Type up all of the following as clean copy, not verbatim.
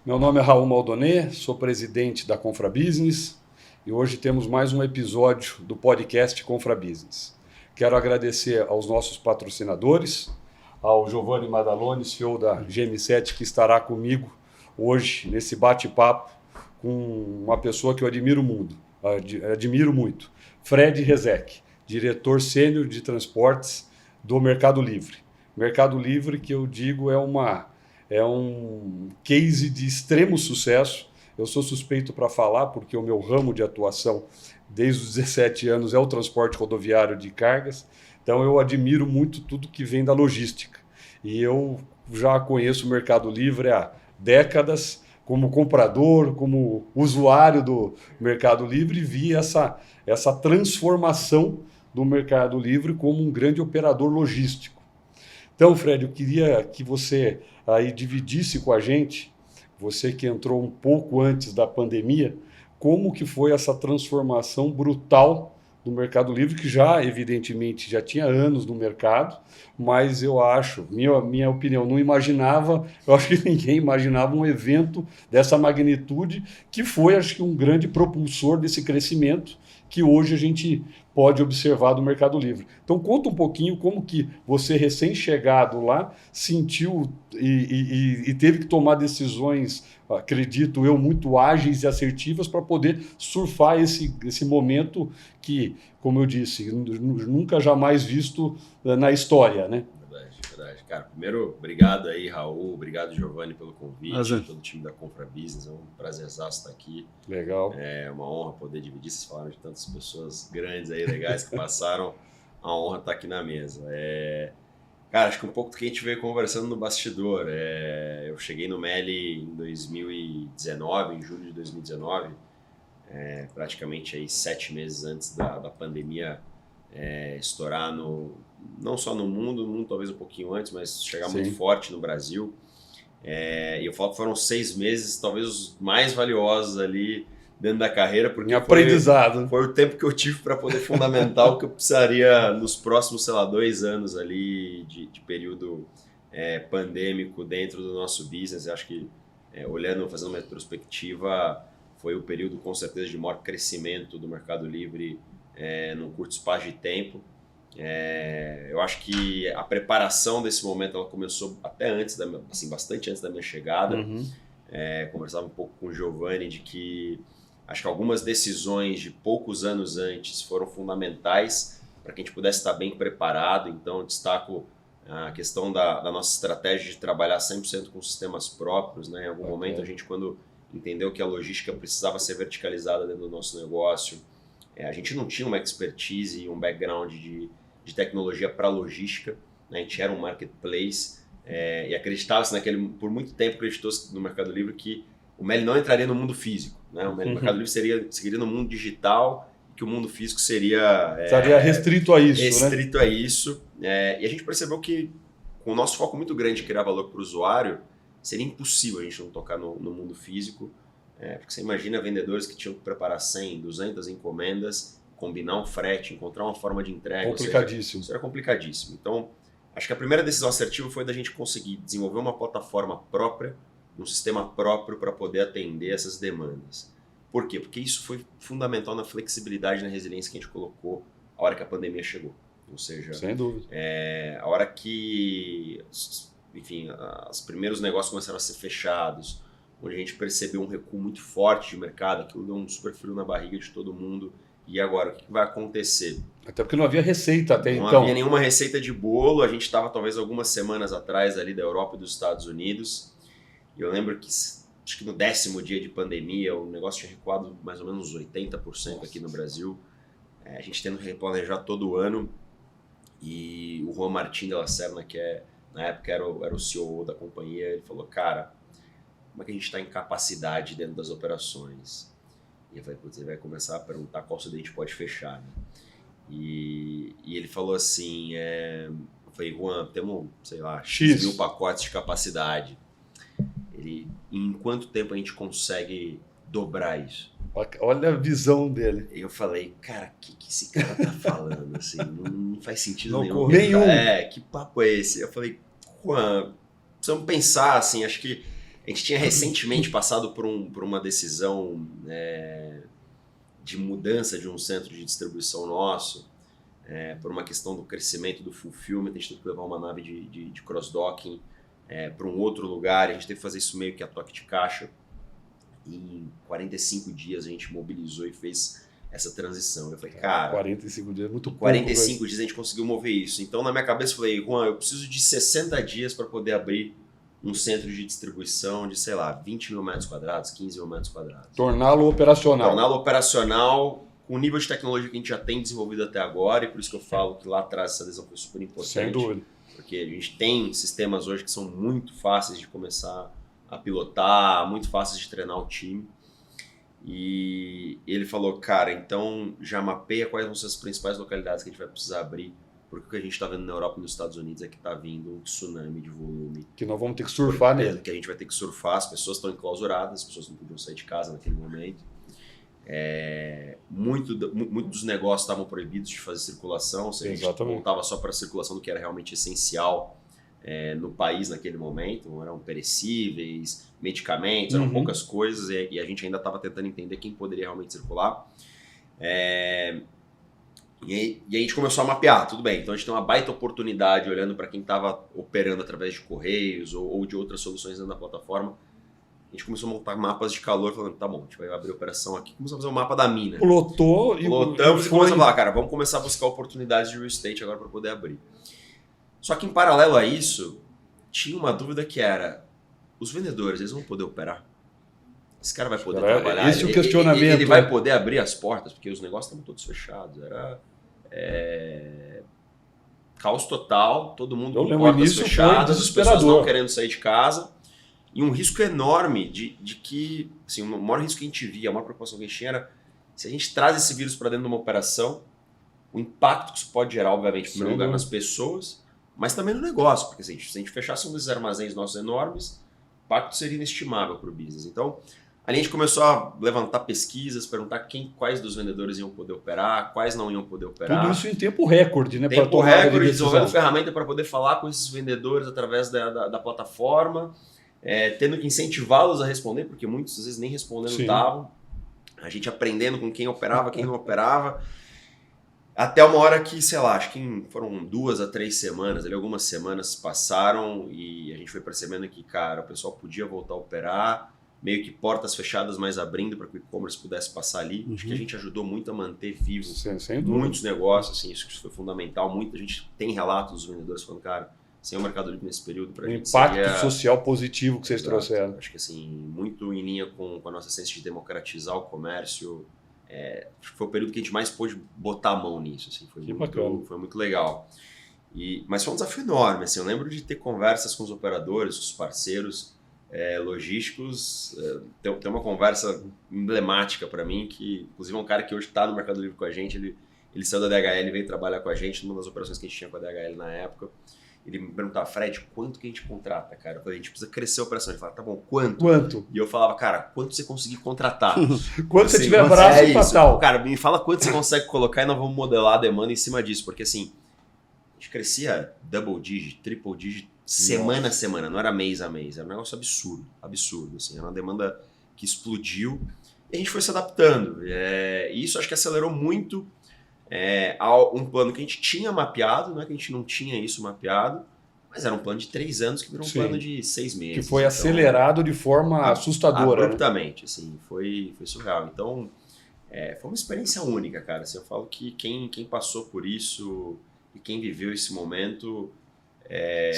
Meu nome é Raul Maldonê, sou presidente da Confra Business e hoje temos mais um episódio do podcast Confra Business. Quero agradecer aos nossos patrocinadores, ao Giovanni Madaloni, CEO da GM7, que estará comigo hoje nesse bate-papo com uma pessoa que eu admiro muito, Fred Rezec, diretor sênior de transportes do Mercado Livre. Mercado Livre, que eu digo, é um case de extremo sucesso. Eu sou suspeito para falar, porque o meu ramo de atuação desde os 17 anos é o transporte rodoviário de cargas. Então eu admiro muito tudo que vem da logística. E eu já conheço o Mercado Livre há décadas, como comprador, como usuário do Mercado Livre, e vi essa transformação do Mercado Livre como um grande operador logístico. Então, Fred, eu queria que você aí dividisse com a gente, você que entrou um pouco antes da pandemia, como que foi essa transformação brutal do Mercado Livre, que já, evidentemente, já tinha anos no mercado, mas eu acho, minha opinião, não imaginava, eu acho que ninguém imaginava um evento dessa magnitude, que foi, acho que, um grande propulsor desse crescimento que hoje a gente pode observar do Mercado Livre. Então, conta um pouquinho como que você, recém-chegado lá, sentiu e teve que tomar decisões, acredito eu, muito ágeis e assertivas para poder surfar esse momento que, como eu disse, nunca jamais visto na história, né? Verdade. Cara, primeiro, obrigado aí, Raul, obrigado, Giovanni, pelo convite, todo o time da Confra Business, é um prazerzaço estar aqui. Legal. É uma honra poder dividir, vocês falaram de tantas pessoas grandes aí, legais, que passaram, a honra estar aqui na mesa. Cara, acho que um pouco do que a gente veio conversando no bastidor, eu cheguei no Meli em 2019, em julho de 2019, praticamente aí 7 meses antes da pandemia estourar não só no mundo talvez um pouquinho antes, mas chegar muito forte no Brasil. E eu falo que foram 6 meses, talvez os mais valiosos ali dentro da carreira, porque aprendizado. Foi o tempo que eu tive para poder fundamentar o que eu precisaria nos próximos, 2 anos ali de período pandêmico dentro do nosso business. Eu acho que, fazendo uma retrospectiva, foi o período com certeza de maior crescimento do Mercado Livre num curto espaço de tempo. Eu acho que a preparação desse momento ela começou até antes, bastante antes da minha chegada. Conversava um pouco com o Giovanni de que acho que algumas decisões de poucos anos antes foram fundamentais para que a gente pudesse estar bem preparado. Então, eu destaco a questão da nossa estratégia de trabalhar 100% com sistemas próprios, né? Em algum momento, a gente, quando entendeu que a logística precisava ser verticalizada dentro do nosso negócio, a gente não tinha uma expertise e um background de tecnologia para logística, né? A gente era um marketplace e acreditava-se por muito tempo acreditou-se no Mercado Livre que o Meli não entraria no mundo físico, né? O Mercado Livre seguiria no mundo digital e que o mundo físico estaria restrito a isso, a isso. E a gente percebeu que, com o nosso foco muito grande em criar valor para o usuário, seria impossível a gente não tocar no mundo físico, porque você imagina vendedores que tinham que preparar 100, 200 encomendas, combinar um frete, encontrar uma forma de entrega. Complicadíssimo. Isso era complicadíssimo. Então, acho que a primeira decisão assertiva foi da gente conseguir desenvolver uma plataforma própria, um sistema próprio para poder atender essas demandas. Por quê? Porque isso foi fundamental na flexibilidade e na resiliência que a gente colocou a hora que a pandemia chegou. Ou seja, sem dúvida. A hora que, enfim, os primeiros negócios começaram a ser fechados, onde a gente percebeu um recuo muito forte de mercado, aquilo deu um super frio na barriga de todo mundo. E agora, o que vai acontecer? Até porque não havia receita até então. Não havia nenhuma receita de bolo. A gente estava talvez algumas semanas atrás ali da Europa e dos Estados Unidos. E eu lembro que, acho que no 10º dia de pandemia, o negócio tinha recuado mais ou menos 80% aqui no Brasil. A gente tendo que replanejar todo o ano. E o Juan Martín de la Serna, que na época era o CEO da companhia, ele falou, cara, como é que a gente está em capacidade dentro das operações? E eu falei, putz, ele vai começar a perguntar qual cidade a gente pode fechar, né? E ele falou assim, eu falei, Juan, temos, sei lá, X mil pacotes de capacidade. Em quanto tempo a gente consegue dobrar isso? Olha a visão dele. E eu falei, cara, o que esse cara tá falando? Assim, não faz sentido nenhum. Nenhum. Que papo é esse? Eu falei, Juan, precisamos pensar, assim, acho que A gente tinha recentemente passado por uma decisão de mudança de um centro de distribuição nosso, por uma questão do crescimento do fulfillment. A gente teve que levar uma nave de cross-docking para um outro lugar. A gente teve que fazer isso meio que a toque de caixa. E em 45 dias a gente mobilizou e fez essa transição. Eu falei, cara... 45 dias é muito pouco. 45 dias a gente conseguiu mover isso. Então, na minha cabeça, eu falei, Juan, eu preciso de 60 dias para poder abrir um centro de distribuição de, sei lá, 20 mil metros quadrados, 15 mil metros quadrados. Torná-lo operacional. Torná-lo operacional com o nível de tecnologia que a gente já tem desenvolvido até agora, e por isso que eu falo que lá atrás essa adesão foi super importante. Sem dúvida. Porque a gente tem sistemas hoje que são muito fáceis de começar a pilotar, muito fáceis de treinar o time. E ele falou, cara, então já mapeia quais vão ser as principais localidades que a gente vai precisar abrir, porque o que a gente está vendo na Europa e nos Estados Unidos é que está vindo um tsunami de volume. Que nós vamos ter que surfar nele. Que a gente vai ter que surfar, as pessoas estão enclausuradas, as pessoas não podiam sair de casa naquele momento. Muito dos negócios estavam proibidos de fazer circulação, ou seja, a gente voltava só para a circulação do que era realmente essencial no país naquele momento. Eram perecíveis, medicamentos, eram poucas coisas, e a gente ainda estava tentando entender quem poderia realmente circular. E a gente começou a mapear, tudo bem, então a gente tem uma baita oportunidade olhando para quem estava operando através de correios ou de outras soluções dentro da plataforma. A gente começou a montar mapas de calor, falando, tá bom, a gente vai abrir a operação aqui, começamos a fazer um mapa da mina. Plotamos e começamos a falar, cara, vamos começar a buscar oportunidades de real estate agora para poder abrir. Só que em paralelo a isso, tinha uma dúvida que era, os vendedores, eles vão poder operar? Esse cara vai poder trabalhar? Esse é o questionamento. Ele vai poder abrir as portas? Porque os negócios estavam todos fechados. Era caos total, todo mundo com portas fechadas, as pessoas não querendo sair de casa. E um risco enorme de que, assim, o maior risco que a gente via, a maior preocupação que a gente tinha era, se a gente traz esse vírus para dentro de uma operação, o impacto que isso pode gerar, obviamente, em primeiro lugar nas pessoas, mas também no negócio. Porque se a gente fechasse um desses armazéns nossos enormes, o impacto seria inestimável para o business. Então, ali a gente começou a levantar pesquisas, perguntar quais dos vendedores iam poder operar, quais não iam poder operar. Tudo isso em tempo recorde, né? Tempo recorde, desenvolvendo ferramenta para poder falar com esses vendedores através da plataforma, tendo que incentivá-los a responder, porque muitos às vezes nem respondendo estavam. A gente aprendendo com quem operava, quem não operava. Até uma hora que, sei lá, acho que foram 2 a 3 semanas, algumas semanas passaram e a gente foi percebendo que, cara, o pessoal podia voltar a operar, meio que portas fechadas, mas abrindo para que o e-commerce pudesse passar ali. Acho que a gente ajudou muito a manter vivo muitos negócios, assim, isso foi fundamental. Muita gente tem relatos dos vendedores falando, cara, sem o Mercado Livre nesse período, para a gente impacto social positivo que vocês trouxeram. Acho que assim, muito em linha com a nossa essência de democratizar o comércio. Acho que foi o período que a gente mais pôde botar a mão nisso. Assim, foi muito legal. Mas foi um desafio enorme. Assim, eu lembro de ter conversas com os operadores, os parceiros logísticos. Tem uma conversa emblemática para mim, que inclusive é um cara que hoje está no Mercado Livre com a gente. Ele saiu da DHL e veio trabalhar com a gente numa das operações que a gente tinha com a DHL na época. Ele me perguntava, Fred, quanto que a gente contrata, cara? Eu falei, a gente precisa crescer a operação. Ele falava, tá bom, quanto? E eu falava, cara, quanto você conseguir contratar? Quanto assim, você tiver braço fatal. Cara, me fala quanto você consegue colocar e nós vamos modelar a demanda em cima disso. Porque assim, a gente crescia double digit, triple digit, semana a semana. Não era mês a mês. Era um negócio absurdo. Assim, era uma demanda que explodiu. E a gente foi se adaptando. E isso acho que acelerou muito um plano que a gente tinha mapeado, não é que a gente não tinha isso mapeado, mas era um plano de 3 anos que virou um plano de 6 meses. Que foi acelerado de forma assustadora. Abruptamente, assim, foi surreal. Então, foi uma experiência única, cara. Assim, eu falo que quem passou por isso e quem viveu esse momento...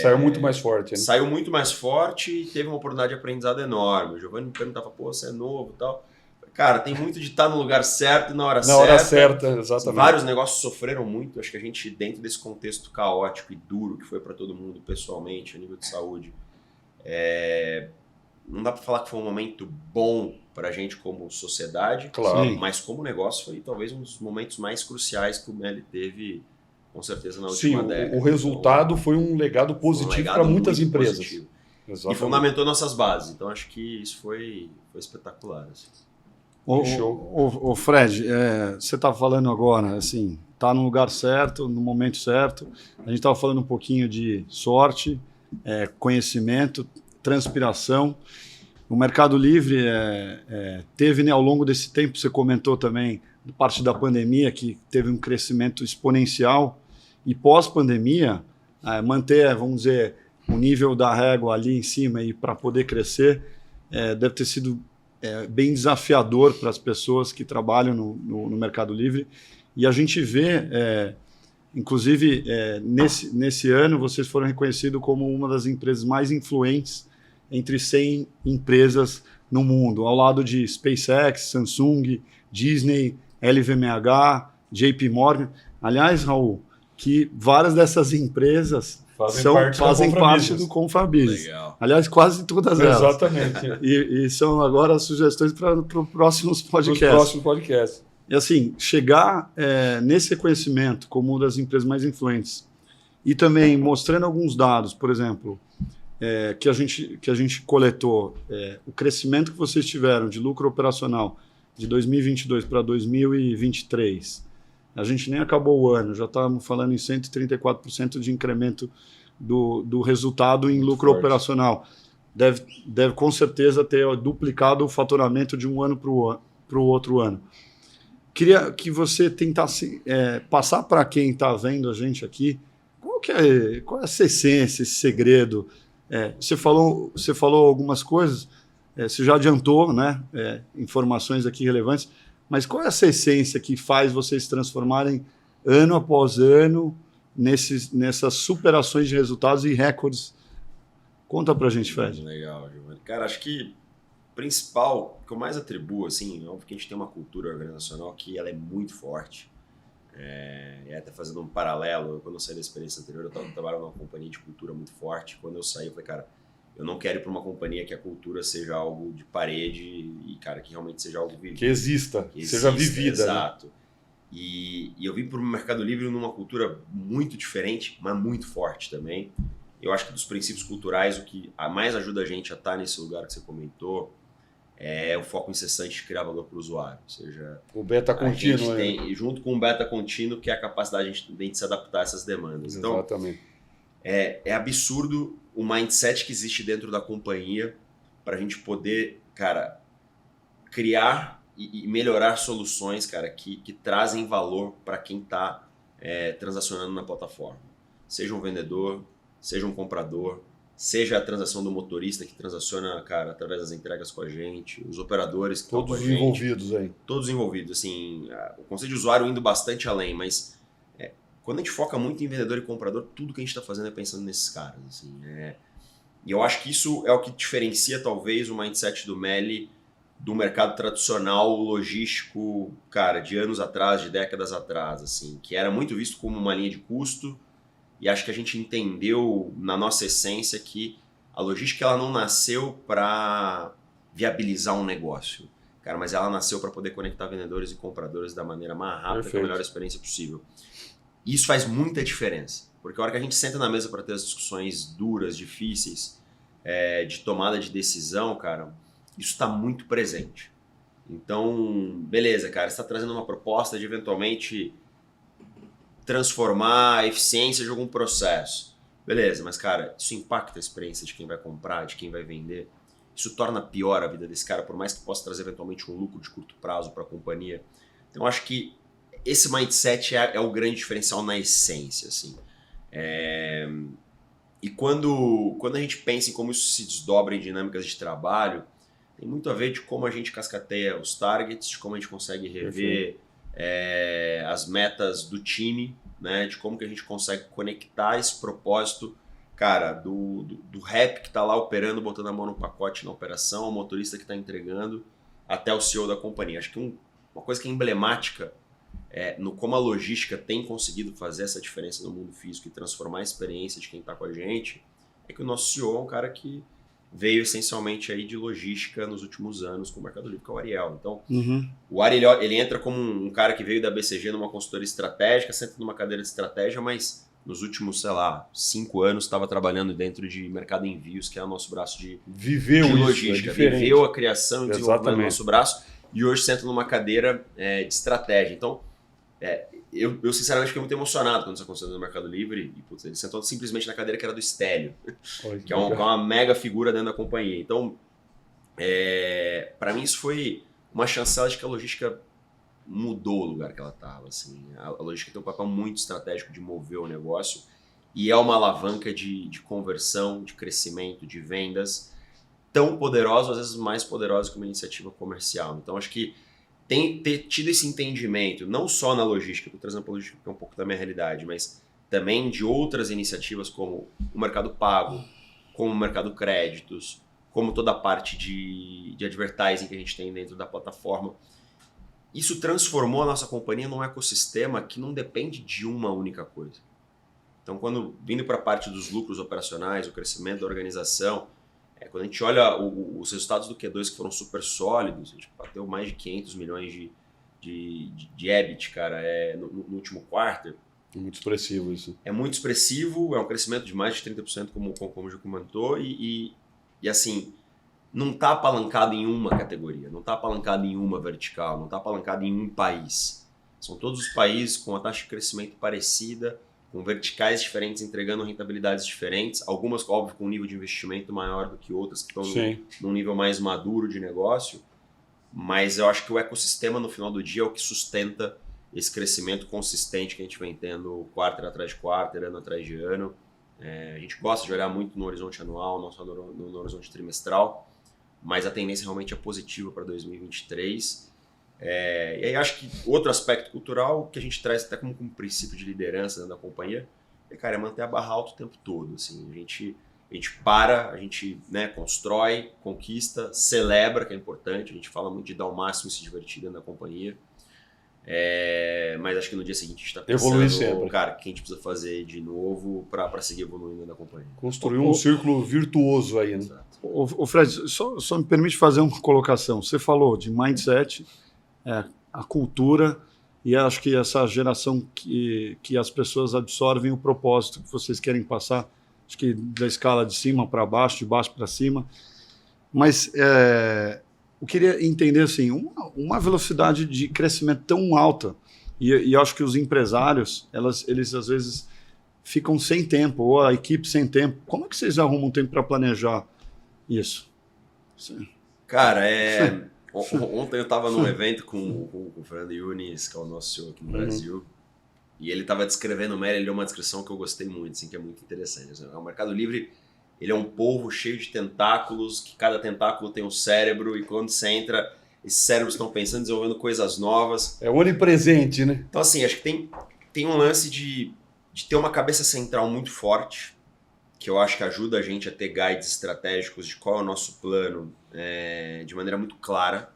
saiu muito mais forte. Né? Saiu muito mais forte e teve uma oportunidade de aprendizado enorme. O Giovanni me perguntava, pô, você é novo e tal... Cara, tem muito de estar no lugar certo e na hora certa. Na hora certa, exatamente. Vários negócios sofreram muito. Acho que a gente, dentro desse contexto caótico e duro que foi para todo mundo, pessoalmente, a nível de saúde, não dá para falar que foi um momento bom para a gente como sociedade, claro. Mas como negócio foi talvez um dos momentos mais cruciais que o Meli teve, com certeza, na última década. O resultado foi um legado positivo para muitas empresas. E fundamentou nossas bases. Então, acho que isso foi espetacular. Assim. O Fred, você está falando agora, assim, está no lugar certo, no momento certo. A gente estava falando um pouquinho de sorte, conhecimento, transpiração. O Mercado Livre teve, né, ao longo desse tempo, você comentou também, parte da pandemia, que teve um crescimento exponencial, e pós-pandemia, manter, vamos dizer, o nível da régua ali em cima e para poder crescer, deve ter sido bem desafiador para as pessoas que trabalham no Mercado Livre. E a gente vê, inclusive, nesse ano, vocês foram reconhecidos como uma das empresas mais influentes entre 100 empresas no mundo, ao lado de SpaceX, Samsung, Disney, LVMH, JP Morgan. Aliás, Raul, que várias dessas empresas fazem parte do Confrabusiness. Legal. Aliás, quase todas elas. Exatamente. E são agora sugestões para os próximos podcasts. Os próximos podcasts. E assim, chegar nesse reconhecimento como uma das empresas mais influentes e também mostrando alguns dados, por exemplo, que a gente coletou, o crescimento que vocês tiveram de lucro operacional de 2022 para 2023, a gente nem acabou o ano, já estávamos falando em 134% de incremento do resultado em lucro operacional. Deve com certeza ter duplicado o faturamento de um ano para o outro ano. Queria que você tentasse passar para quem está vendo a gente aqui qual é essa essência, esse segredo. Você falou algumas coisas, você já adiantou, né, informações aqui relevantes, mas qual é essa essência que faz vocês se transformarem ano após ano nessas superações de resultados e recordes? Conta pra gente, Fred. Legal, Giovanni. Cara, acho que o principal, que eu mais atribuo, assim, é óbvio que a gente tem uma cultura organizacional que ela é muito forte. E até fazendo um paralelo, quando eu saí da experiência anterior, eu trabalhava numa companhia de cultura muito forte. Quando eu saí, eu falei, cara, eu não quero ir para uma companhia que a cultura seja algo de parede e, cara, que realmente seja algo vivido. Que exista, seja vivida. Exato. Né? E eu vim para o Mercado Livre numa cultura muito diferente, mas muito forte também. Eu acho que dos princípios culturais, o que mais ajuda a gente a estar nesse lugar que você comentou é o foco incessante de criar valor para o usuário. Ou seja, o beta contínuo. Junto com o beta contínuo, que é a capacidade de a gente se adaptar a essas demandas. Exatamente. Então, é absurdo o mindset que existe dentro da companhia para a gente poder, cara, criar e melhorar soluções, cara, que trazem valor para quem está transacionando na plataforma. Seja um vendedor, seja um comprador, seja a transação do motorista que transaciona, cara, através das entregas com a gente, os operadores que estão com a gente. Todos envolvidos aí. Todos envolvidos, assim, o conceito de usuário indo bastante além, mas quando a gente foca muito em vendedor e comprador, tudo que a gente está fazendo é pensando nesses caras, assim, E eu acho que isso é o que diferencia, talvez, o mindset do Meli do mercado tradicional logístico, cara, de anos atrás, de décadas atrás, assim, que era muito visto como uma linha de custo. E acho que a gente entendeu, na nossa essência, que a logística ela não nasceu para viabilizar um negócio, cara, mas ela nasceu para poder conectar vendedores e compradores da maneira mais rápida, com a melhor experiência possível. E isso faz muita diferença, porque a hora que a gente senta na mesa para ter as discussões duras, difíceis, de tomada de decisão, cara, isso está muito presente. Então, beleza, cara, você está trazendo uma proposta de eventualmente transformar a eficiência de algum processo. Beleza, mas cara, isso impacta a experiência de quem vai comprar, de quem vai vender. Isso torna pior a vida desse cara, por mais que possa trazer eventualmente um lucro de curto prazo para a companhia. Então, acho que esse mindset é o grande diferencial na essência, assim. E quando a gente pensa em como isso se desdobra em dinâmicas de trabalho, tem muito a ver de como a gente cascateia os targets, de como a gente consegue rever as metas do time, né? De como que a gente consegue conectar esse propósito, cara, do rep que está lá operando, botando a mão no pacote na operação, o motorista que está entregando, até o CEO da companhia. Acho que uma coisa que é emblemática no como a logística tem conseguido fazer essa diferença no mundo físico e transformar a experiência de quem está com a gente, é que o nosso CEO é um cara que veio essencialmente aí de logística nos últimos anos com o Mercado Livre, que é o Ariel. Então, o Ariel ele entra como um cara que veio da BCG numa consultoria estratégica, senta numa cadeira de estratégia, mas nos últimos, 5 anos estava trabalhando dentro de mercado em envios, que é o nosso braço de logística. Viveu a criação e desenvolvimento do nosso braço e hoje senta numa cadeira de estratégia. Então, eu sinceramente fiquei muito emocionado quando isso aconteceu no Mercado Livre. E, putz, ele sentou simplesmente na cadeira que era do Stélio, que é uma mega figura dentro da companhia. Então, Para mim isso foi uma chancela de que a logística mudou o lugar que ela estava. Assim. A logística tem um papel muito estratégico de mover o negócio e é uma alavanca de conversão, de crescimento, de vendas, tão poderosa, às vezes mais poderosa que uma iniciativa comercial. Então acho que ter tido esse entendimento, não só na logística, estou trazendo para a logística que é um pouco da minha realidade, mas também de outras iniciativas como o mercado pago, como o mercado créditos, como toda a parte de advertising que a gente tem dentro da plataforma. Isso transformou a nossa companhia num ecossistema que não depende de uma única coisa. Então, vindo para a parte dos lucros operacionais, o crescimento da organização, quando a gente olha os resultados do Q2 que foram super sólidos, a gente bateu mais de 500 milhões de EBIT, cara, no último quarto. É muito expressivo isso. É muito expressivo, é um crescimento de mais de 30%, como o Gil comentou, e assim, não está apalancado em uma categoria, não está apalancado em uma vertical, não está apalancado em um país. São todos os países com a taxa de crescimento parecida, com verticais diferentes, entregando rentabilidades diferentes, algumas, óbvio, com um nível de investimento maior do que outras, que estão num nível mais maduro de negócio, mas eu acho que o ecossistema, no final do dia, é o que sustenta esse crescimento consistente que a gente vem tendo quarter atrás de quarter, ano atrás de ano. A gente gosta de olhar muito no horizonte anual, não só no horizonte trimestral, mas a tendência realmente é positiva para 2023. E aí acho que outro aspecto cultural que a gente traz até como um princípio de liderança dentro da companhia é manter a barra alta o tempo todo. Assim, a gente para, a gente constrói, conquista, celebra, que é importante, a gente fala muito de dar o máximo e se divertir dentro da companhia. Mas acho que no dia seguinte a gente está pensando, cara, o que a gente precisa fazer de novo para seguir evoluindo na companhia. Construir um círculo virtuoso aí, né? O Fred, só me permite fazer uma colocação. Você falou de mindset, a cultura, e acho que essa geração que as pessoas absorvem o propósito que vocês querem passar, acho que da escala de cima para baixo, de baixo para cima. Mas eu queria entender assim, uma velocidade de crescimento tão alta, e acho que os empresários, eles às vezes ficam sem tempo, ou a equipe sem tempo. Como é que vocês arrumam tempo para planejar isso? Sim. Cara, ontem eu estava num evento com o Fernando Yunis, que é o nosso CEO aqui no Brasil, e ele estava descrevendo o ele deu uma descrição que eu gostei muito, assim, que é muito interessante. Assim, o Mercado Livre, ele é um polvo cheio de tentáculos, que cada tentáculo tem um cérebro, e quando você entra, esses cérebros estão pensando, desenvolvendo coisas novas. É onipresente, né? Então, assim, acho que tem um lance de ter uma cabeça central muito forte, que eu acho que ajuda a gente a ter guides estratégicos de qual é o nosso plano de maneira muito clara.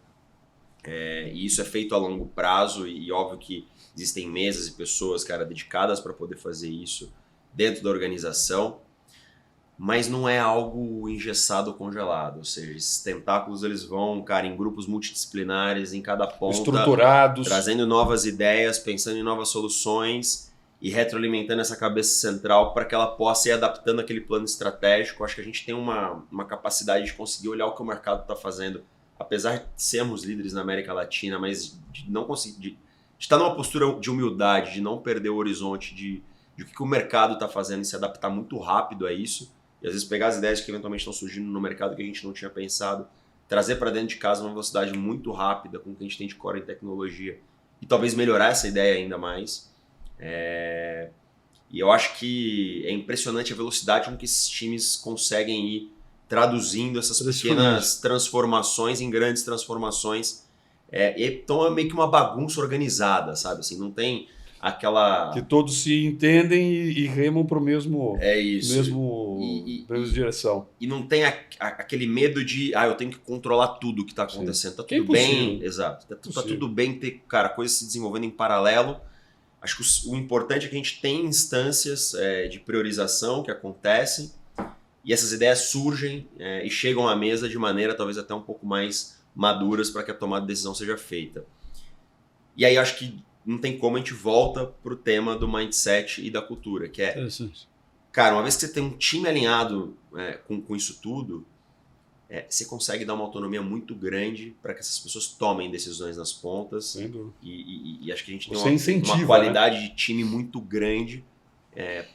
E isso é feito a longo prazo, e óbvio que existem mesas e pessoas, cara, dedicadas para poder fazer isso dentro da organização. Mas não é algo engessado ou congelado, ou seja, esses tentáculos eles vão, cara, em grupos multidisciplinares, em cada ponta, estruturados, trazendo novas ideias, pensando em novas soluções e retroalimentando essa cabeça central para que ela possa ir adaptando aquele plano estratégico. Acho que a gente tem uma capacidade de conseguir olhar o que o mercado está fazendo, apesar de sermos líderes na América Latina, mas de não conseguir, de estar numa postura de humildade, de não perder o horizonte de o que o mercado está fazendo e se adaptar muito rápido a isso. E às vezes pegar as ideias que eventualmente estão surgindo no mercado que a gente não tinha pensado, trazer para dentro de casa uma velocidade muito rápida com o que a gente tem de core em tecnologia e talvez melhorar essa ideia ainda mais. E eu acho que é impressionante a velocidade com que esses times conseguem ir traduzindo essas pequenas transformações em grandes transformações. Então é meio que uma bagunça organizada, sabe? Assim, não tem aquela... Que todos se entendem e remam para o mesmo... mesma direção. E não tem aquele medo de, eu tenho que controlar tudo que está acontecendo. Sim. Tá tudo bem. Exato. Tá tudo bem ter, cara, coisas se desenvolvendo em paralelo. Acho que o importante é que a gente tem instâncias de priorização que acontecem e essas ideias surgem e chegam à mesa de maneira talvez até um pouco mais maduras para que a tomada de decisão seja feita. E aí acho que não tem como a gente volta para o tema do mindset e da cultura, que é, cara, uma vez que você tem um time alinhado com isso tudo, você consegue dar uma autonomia muito grande para que essas pessoas tomem decisões nas pontas. E acho que a gente tem uma qualidade de time muito grande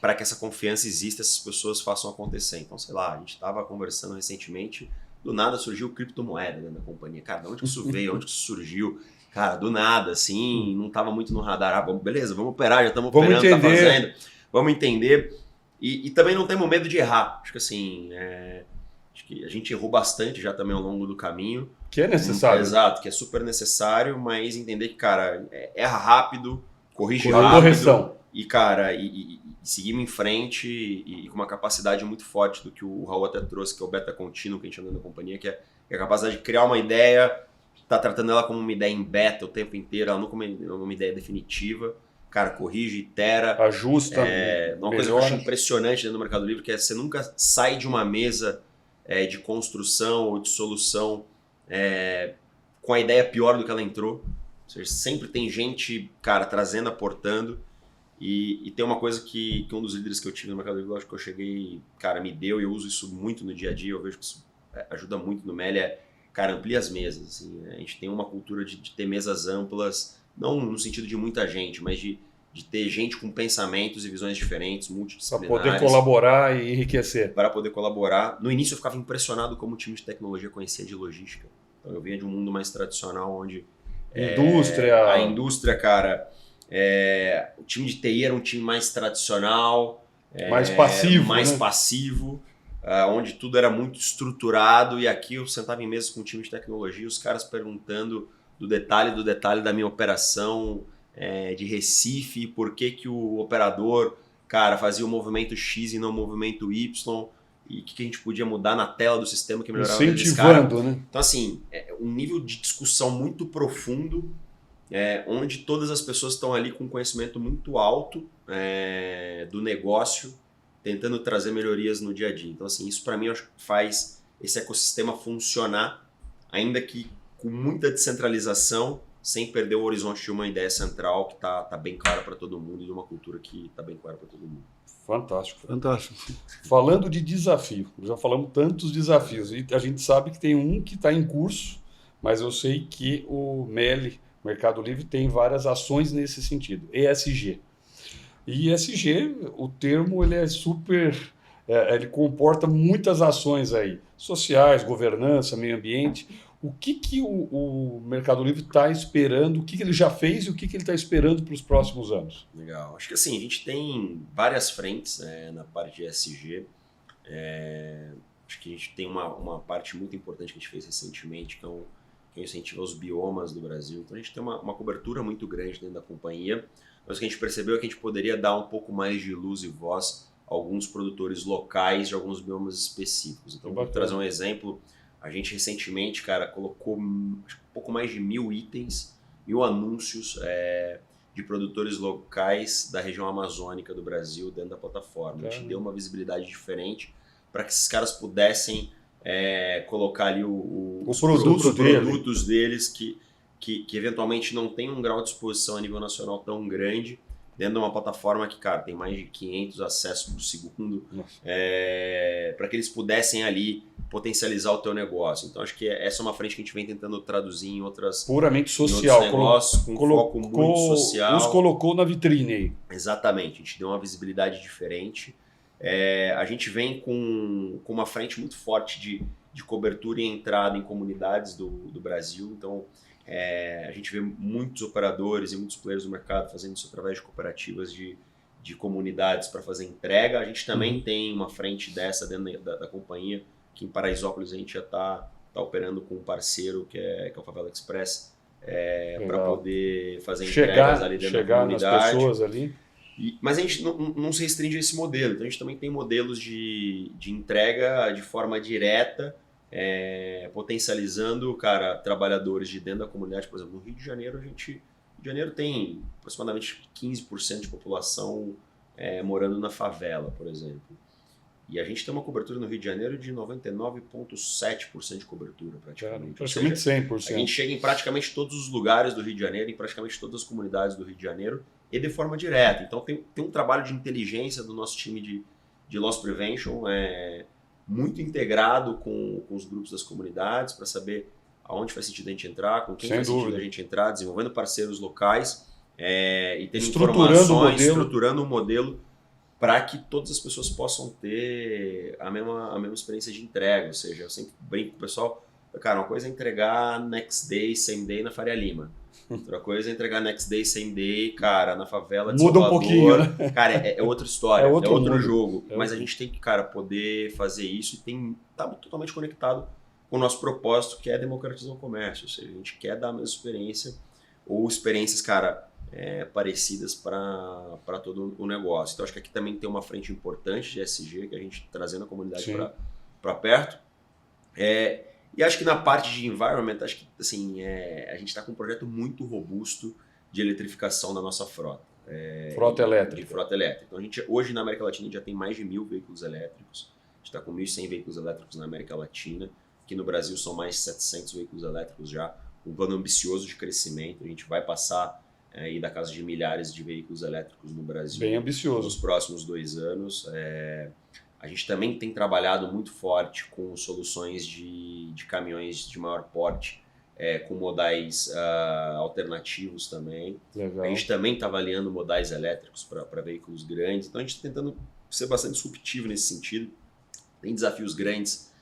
para que essa confiança exista, essas pessoas façam acontecer. Então, sei lá, a gente estava conversando recentemente Do nada surgiu criptomoeda dentro da companhia. Cara, de onde que isso veio? Onde que isso surgiu? Cara, do nada, assim, não estava muito no radar. Beleza, vamos operar, já estamos operando, tá fazendo. Vamos entender. E também não temos medo de errar. Acho que assim, acho que a gente errou bastante já também ao longo do caminho. Que é necessário. Exato, que é super necessário, mas entender que, cara, erra rápido, corrige rápido. Correção. E, cara, e seguimos em frente e com uma capacidade muito forte do que o Raul até trouxe, que é o beta contínuo que a gente anda na companhia, que é a capacidade de criar uma ideia, tá tratando ela como uma ideia em beta o tempo inteiro, ela não como uma ideia definitiva. Cara, corrige, itera. Ajusta. Uma coisa que eu acho impressionante dentro do Mercado Livre, que é você nunca sai de uma mesa de construção ou de solução com a ideia pior do que ela entrou. Ou seja, sempre tem gente, cara, trazendo, aportando. E tem uma coisa que um dos líderes que eu tive no Mercado Livre, que eu cheguei, cara, me deu, e eu uso isso muito no dia a dia, eu vejo que isso ajuda muito no Meli, cara, amplia as mesas. Assim, a gente tem uma cultura de ter mesas amplas, não no sentido de muita gente, mas de ter gente com pensamentos e visões diferentes, multidisciplinares. Para poder colaborar e enriquecer. Para poder colaborar. No início eu ficava impressionado como o time de tecnologia conhecia de logística. Então eu vinha de um mundo mais tradicional, onde a indústria, cara, o time de TI era um time mais tradicional, mais passivo, mais né? passivo, onde tudo era muito estruturado, e aqui eu sentava em mesa com um time de tecnologia, os caras perguntando do detalhe da minha operação de Recife, por que o operador, cara, fazia o movimento X e não o movimento Y, e o que a gente podia mudar na tela do sistema que melhorava eles, cara. Né? Então, assim, um nível de discussão muito profundo, onde todas as pessoas estão ali com conhecimento muito alto do negócio, tentando trazer melhorias no dia a dia. Então, assim, isso para mim eu acho que faz esse ecossistema funcionar, ainda que com muita descentralização, sem perder o horizonte de uma ideia central que tá bem clara para todo mundo e de uma cultura que tá bem clara para todo mundo. Fantástico. Fantástico. Falando de desafio, já falamos tantos desafios e a gente sabe que tem um que está em curso, mas eu sei que o Meli, Mercado Livre, tem várias ações nesse sentido. ESG. E ESG, o termo, ele é super... ele comporta muitas ações aí, sociais, governança, meio ambiente. O que o Mercado Livre está esperando, o que ele já fez e o que ele está esperando para os próximos anos? Legal. Acho que assim, a gente tem várias frentes na parte de ESG. Acho que a gente tem uma parte muito importante que a gente fez recentemente, que é o incentivo aos biomas do Brasil. Então a gente tem uma cobertura muito grande dentro da companhia. Mas o que a gente percebeu é que a gente poderia dar um pouco mais de luz e voz a alguns produtores locais de alguns biomas específicos. Então, vou trazer um exemplo. A gente recentemente, cara, colocou um pouco mais de 1.000 itens, 1.000 anúncios de produtores locais da região amazônica do Brasil dentro da plataforma. A gente deu uma visibilidade diferente para que esses caras pudessem colocar ali os produtos deles que eventualmente não tem um grau de exposição a nível nacional tão grande, dentro de uma plataforma que, cara, tem mais de 500 acessos por segundo, para que eles pudessem ali potencializar o teu negócio. Então, acho que essa é uma frente que a gente vem tentando traduzir em outras... Puramente social. Negócios, com foco muito social. Nos colocou na vitrine aí. Exatamente. A gente deu uma visibilidade diferente. A gente vem com uma frente muito forte de cobertura e entrada em comunidades do Brasil. Então, a gente vê muitos operadores e muitos players do mercado fazendo isso através de cooperativas de comunidades para fazer entrega. A gente também tem uma frente dessa dentro da companhia, que em Paraisópolis a gente já está operando com um parceiro que é o Favela Express, para poder fazer entregas ali dentro da comunidade. Chegar nas pessoas ali. Mas a gente não se restringe a esse modelo. Então a gente também tem modelos de entrega de forma direta, potencializando, cara, trabalhadores de dentro da comunidade. Por exemplo, no Rio de Janeiro, Rio de Janeiro tem aproximadamente 15% de população morando na favela, por exemplo. E a gente tem uma cobertura no Rio de Janeiro de 99,7% de cobertura, praticamente. Praticamente 100%. A gente chega em praticamente todos os lugares do Rio de Janeiro, em praticamente todas as comunidades do Rio de Janeiro, e de forma direta. Então tem um trabalho de inteligência do nosso time de Loss Prevention, muito integrado com os grupos das comunidades, para saber aonde faz sentido a gente entrar, com quem faz sentido a gente entrar, desenvolvendo parceiros locais e tendo informações, estruturando um modelo para que todas as pessoas possam ter a mesma experiência de entrega. Ou seja, eu sempre brinco com o pessoal, cara, uma coisa é entregar next day, same day na Faria Lima. Outra coisa é entregar next day, same day, cara, na favela de Muda Salvador. um pouquinho, né? Cara, é outra história, é outro mundo. jogo. É Mas outro. a gente tem que, cara, poder fazer isso e tá totalmente conectado com o nosso propósito, que é democratizar o comércio. Ou seja, a gente quer dar a mesma experiência ou experiências, cara, parecidas para todo o negócio. Então, acho que aqui também tem uma frente importante de ESG, que a gente trazendo a comunidade para perto. E acho que na parte de environment, acho que assim, a gente está com um projeto muito robusto de eletrificação da nossa frota. Frota elétrica. De frota elétrica. Então, hoje na América Latina a gente já tem mais de 1.000 veículos elétricos. A gente está com 1.100 veículos elétricos na América Latina. Aqui no Brasil são mais de 700 veículos elétricos já. Um plano ambicioso de crescimento. A gente vai passar aí da casa de milhares de veículos elétricos no Brasil. Bem ambicioso. Nos próximos 2 anos. A gente também tem trabalhado muito forte com soluções de caminhões de maior porte, com modais alternativos também. Legal. A gente também está avaliando modais elétricos para veículos grandes. Então a gente está tentando ser bastante disruptivo nesse sentido. Tem desafios grandes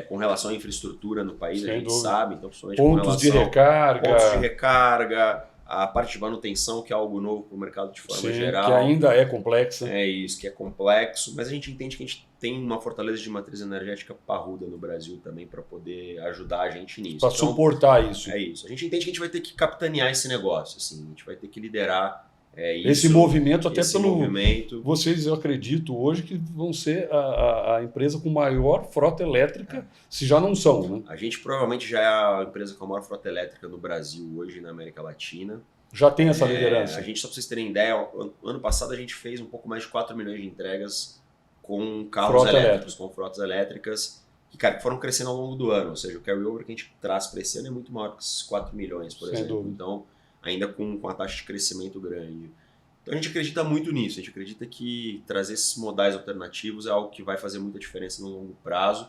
com relação à infraestrutura no país, Sem a gente dúvida. sabe. Então, principalmente Pontos de recarga. pontos de recarga, a parte de manutenção, que é algo novo para o mercado de forma geral. Que ainda é complexa. É isso, que é complexo, mas a gente entende que a gente tem uma fortaleza de matriz energética parruda no Brasil também para poder ajudar a gente nisso. Para suportar isso. É isso. A gente entende que a gente vai ter que capitanear esse negócio, assim, a gente vai ter que liderar esse movimento, até pelo. movimento. Vocês, eu acredito hoje que vão ser a empresa com maior frota elétrica, se já não são, né? A gente provavelmente já é a empresa com a maior frota elétrica no Brasil hoje, na América Latina. Já tem essa liderança. A gente, só para vocês terem ideia, ano passado a gente fez um pouco mais de 4 milhões de entregas com carros elétricos, com frotas elétricas, que, cara, foram crescendo ao longo do ano. Ou seja, o carryover que a gente traz para esse ano é muito maior que esses 4 milhões, por Sem exemplo. dúvida. Então, ainda com a taxa de crescimento grande. Então, a gente acredita muito nisso. A gente acredita que trazer esses modais alternativos é algo que vai fazer muita diferença no longo prazo.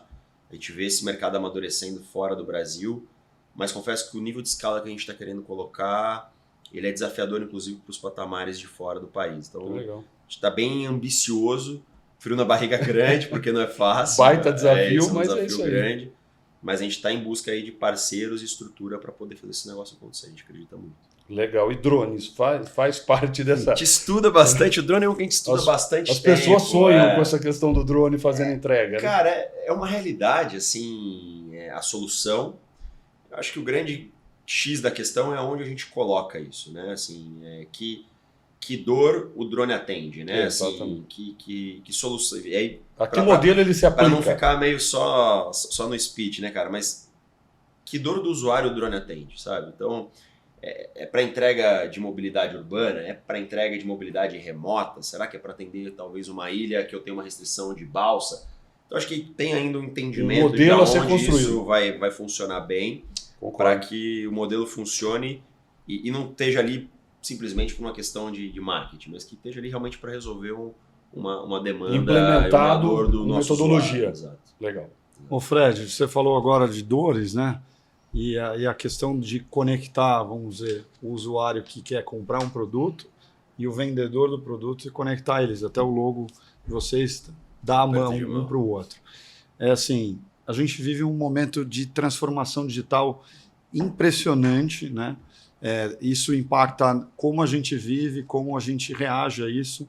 A gente vê esse mercado amadurecendo fora do Brasil, mas confesso que o nível de escala que a gente está querendo colocar, ele é desafiador, inclusive, para os patamares de fora do país. Então, Legal. a gente está bem ambicioso, frio na barriga grande, porque não é fácil. Baita desafio, um mas desafio é isso aí. grande. Mas a gente está em busca aí de parceiros e estrutura para poder fazer esse negócio acontecer. A gente acredita muito. Legal. E drones faz parte dessa. A gente estuda bastante. O drone é um que a gente estuda bastante As tempo. pessoas sonham com essa questão do drone fazendo entrega, né? Cara, é uma realidade, assim, a solução. Eu acho que o grande X da questão é onde a gente coloca isso, né? Assim, que dor o drone atende, né? Assim, que solução. E aí, a que modelo ele se aplica? Para não ficar meio só no speech, né, cara? Mas que dor do usuário o drone atende, sabe? Então, é para entrega de mobilidade urbana? É para entrega de mobilidade remota? Será que é para atender talvez uma ilha que eu tenho uma restrição de balsa? Então, acho que tem ainda um entendimento de onde isso vai funcionar bem para que o modelo funcione e não esteja ali simplesmente por uma questão de marketing, mas que esteja ali realmente para resolver uma demanda implementado uma dor do nosso metodologia. Usuário. Legal. Ô Fred, você falou agora de dores, né? E a questão de conectar, vamos dizer, o usuário que quer comprar um produto e o vendedor do produto e conectar eles. Até o logo de vocês dá a mão um para o outro. É assim, a gente vive um momento de transformação digital impressionante, né? Isso impacta como a gente vive, como a gente reage a isso.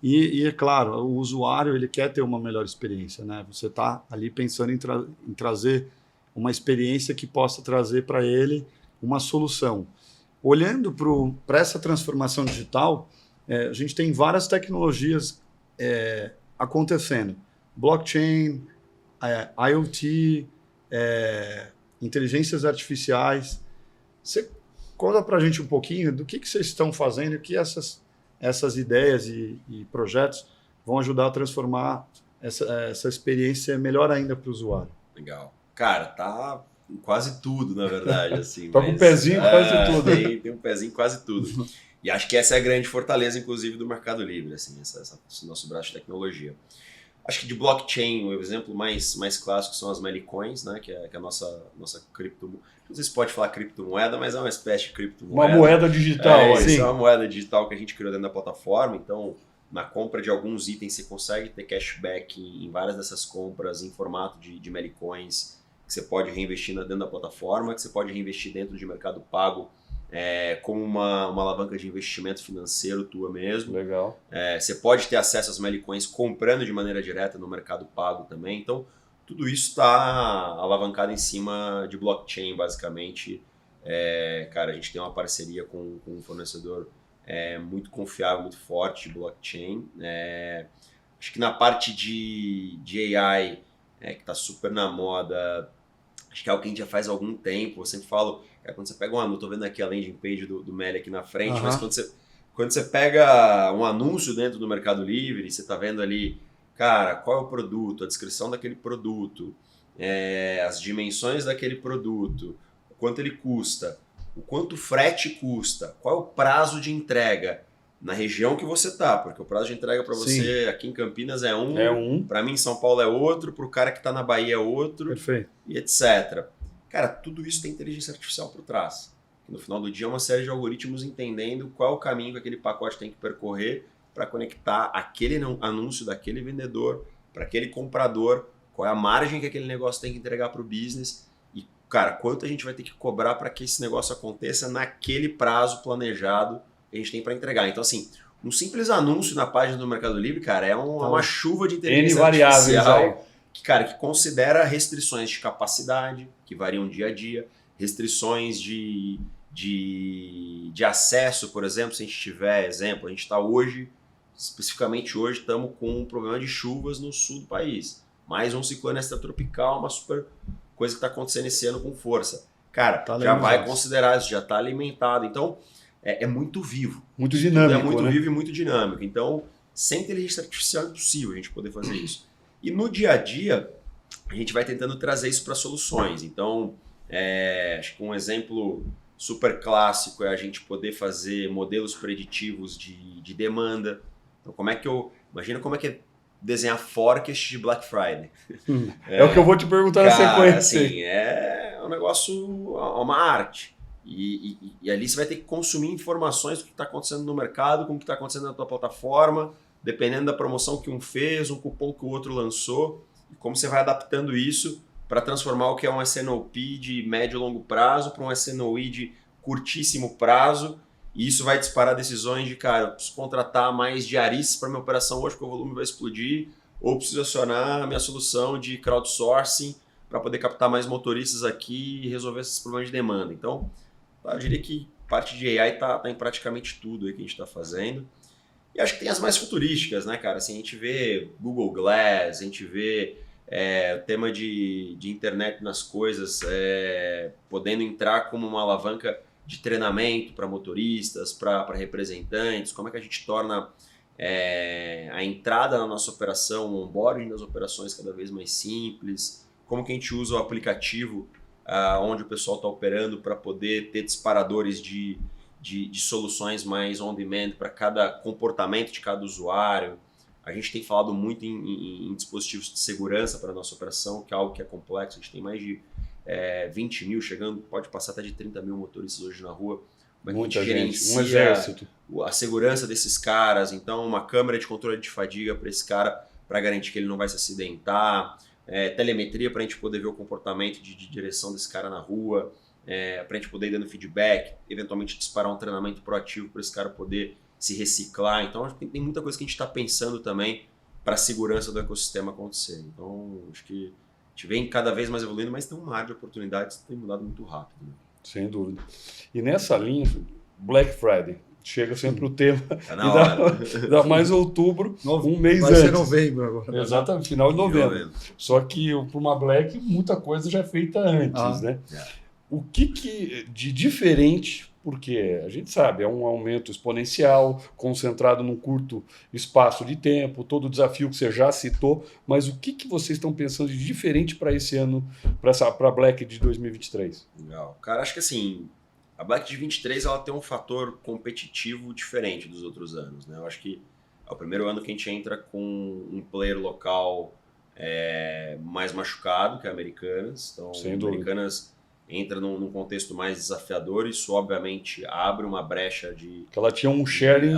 E é claro, o usuário ele quer ter uma melhor experiência, né? Você está ali pensando em trazer uma experiência que possa trazer para ele uma solução. Olhando para essa transformação digital, a gente tem várias tecnologias acontecendo. Blockchain, IoT, inteligências artificiais. Você conta para a gente um pouquinho do que vocês estão fazendo e o que essas ideias e projetos vão ajudar a transformar essa experiência melhor ainda para o usuário. Legal. Cara, tá em quase tudo, na verdade. Assim, tá com um pezinho em quase tudo. Tem um pezinho em quase tudo. E acho que essa é a grande fortaleza, inclusive, do Mercado Livre, assim, esse nosso braço de tecnologia. Acho que de blockchain, o exemplo mais clássico são as Melicoins, né, que é a nossa criptomoeda. Não sei se pode falar criptomoeda, mas é uma espécie de criptomoeda. Uma moeda digital. Isso é uma moeda digital que a gente criou dentro da plataforma. Então, na compra de alguns itens você consegue ter cashback em várias dessas compras em formato de Melicoins, que você pode reinvestir dentro da plataforma, que você pode reinvestir dentro de Mercado Pago, como uma alavanca de investimento financeiro tua mesmo. Legal. Você pode ter acesso às Melicoins comprando de maneira direta no Mercado Pago também. Então, tudo isso está alavancado em cima de blockchain, basicamente. Cara, a gente tem uma parceria com um fornecedor muito confiável, muito forte de blockchain. Acho que na parte de AI, que está super na moda, acho que é algo que a gente já faz há algum tempo. Eu sempre falo, quando você pega um anúncio, estou vendo aqui a landing page do Meli aqui na frente, mas quando você pega um anúncio dentro do Mercado Livre, você está vendo ali, cara, qual é o produto, a descrição daquele produto, as dimensões daquele produto, o quanto ele custa, o quanto o frete custa, qual é o prazo de entrega na região que você tá, porque o prazo de entrega para você aqui em Campinas é um. Para mim em São Paulo é outro, para o cara que está na Bahia é outro. Perfeito. E etc. Cara, tudo isso tem inteligência artificial por trás. No final do dia é uma série de algoritmos entendendo qual é o caminho que aquele pacote tem que percorrer para conectar aquele anúncio daquele vendedor para aquele comprador, qual é a margem que aquele negócio tem que entregar para o business e, cara, quanto a gente vai ter que cobrar para que esse negócio aconteça naquele prazo planejado que a gente tem para entregar. Então, assim, um simples anúncio na página do Mercado Livre, cara, é uma chuva de inteligência artificial que considera restrições de capacidade, que variam dia a dia, restrições de acesso, por exemplo, se a gente tiver exemplo, a gente está hoje, especificamente hoje, estamos com um problema de chuvas no sul do país. Mais um ciclone extratropical, uma super coisa que está acontecendo esse ano com força. Cara, já vai considerar isso, já está alimentado. Então, é muito vivo. Muito dinâmico, é muito vivo e muito dinâmico. Então, sem inteligência artificial é impossível a gente poder fazer isso. E no dia a dia, a gente vai tentando trazer isso para soluções. Então, acho que um exemplo super clássico é a gente poder fazer modelos preditivos de demanda. Então, imagina como é que é desenhar forecast de Black Friday. É o que eu vou te perguntar na sequência. Assim, é um negócio, uma arte. E ali você vai ter que consumir informações do que está acontecendo no mercado, com o que está acontecendo na tua plataforma, dependendo da promoção que um fez, um cupom que o outro lançou, e como você vai adaptando isso para transformar o que é um SNOP de médio e longo prazo para um SNOI de curtíssimo prazo. E isso vai disparar decisões de, cara, eu preciso contratar mais diaristas para minha operação hoje porque o volume vai explodir, ou preciso acionar a minha solução de crowdsourcing para poder captar mais motoristas aqui e resolver esses problemas de demanda. Então, eu diria que parte de AI está em praticamente tudo aí que a gente está fazendo. E acho que tem as mais futurísticas, né, cara? Assim, a gente vê Google Glass, a gente vê o tema de internet nas coisas podendo entrar como uma alavanca de treinamento para motoristas, para representantes, como é que a gente torna a entrada na nossa operação, o onboarding das operações cada vez mais simples, como que a gente usa o aplicativo onde o pessoal está operando para poder ter disparadores de soluções mais on-demand para cada comportamento de cada usuário. A gente tem falado muito em dispositivos de segurança para a nossa operação, que é algo que é complexo. A gente tem mais de 20 mil, pode passar até de 30 mil motoristas hoje na rua. Muita gente, um exército. A segurança desses caras, então uma câmera de controle de fadiga para esse cara, para garantir que ele não vai se acidentar, telemetria para a gente poder ver o comportamento de direção desse cara na rua, para a gente poder ir dando feedback, eventualmente disparar um treinamento proativo para esse cara poder se reciclar. Então acho que tem muita coisa que a gente está pensando também para a segurança do ecossistema acontecer. Então acho que a gente vem cada vez mais evoluindo, mas tem um mar de oportunidades que tem mudado muito rápido. Né? Sem dúvida. E nessa linha, Black Friday, chega sempre o tema, tá na hora. Dá mais outubro, um mês vai antes. Vai ser novembro agora. Exatamente, final de novembro. Só que para uma Black, muita coisa já é feita antes, né? O que de diferente, porque a gente sabe, é um aumento exponencial, concentrado num curto espaço de tempo, todo o desafio que você já citou, mas o que vocês estão pensando de diferente para esse ano, para a Black de 2023? Legal. Cara, acho que assim, a Black de 23 ela tem um fator competitivo diferente dos outros anos, né? Eu acho que é o primeiro ano que a gente entra com um player local mais machucado, que é a Americanas. Então, sem dúvida. Americanas entra num contexto mais desafiador. Isso, obviamente, abre uma brecha de... Porque ela tinha um sharing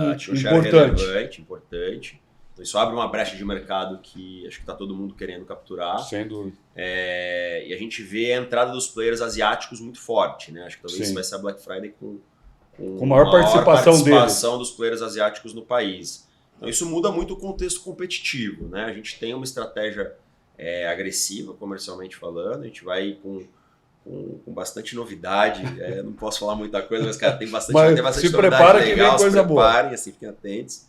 importante. Então, isso abre uma brecha de mercado que acho que está todo mundo querendo capturar. Sem dúvida. E a gente vê a entrada dos players asiáticos muito forte, né? Acho que talvez vai ser a Black Friday com maior participação dos players asiáticos no país. Então, isso muda muito o contexto competitivo, né? A gente tem uma estratégia agressiva, comercialmente falando. A gente vai com bastante novidade. Não posso falar muita coisa, mas, cara, tem bastante novidade se prepara legal. Que vem coisa boa. Assim, fiquem atentos.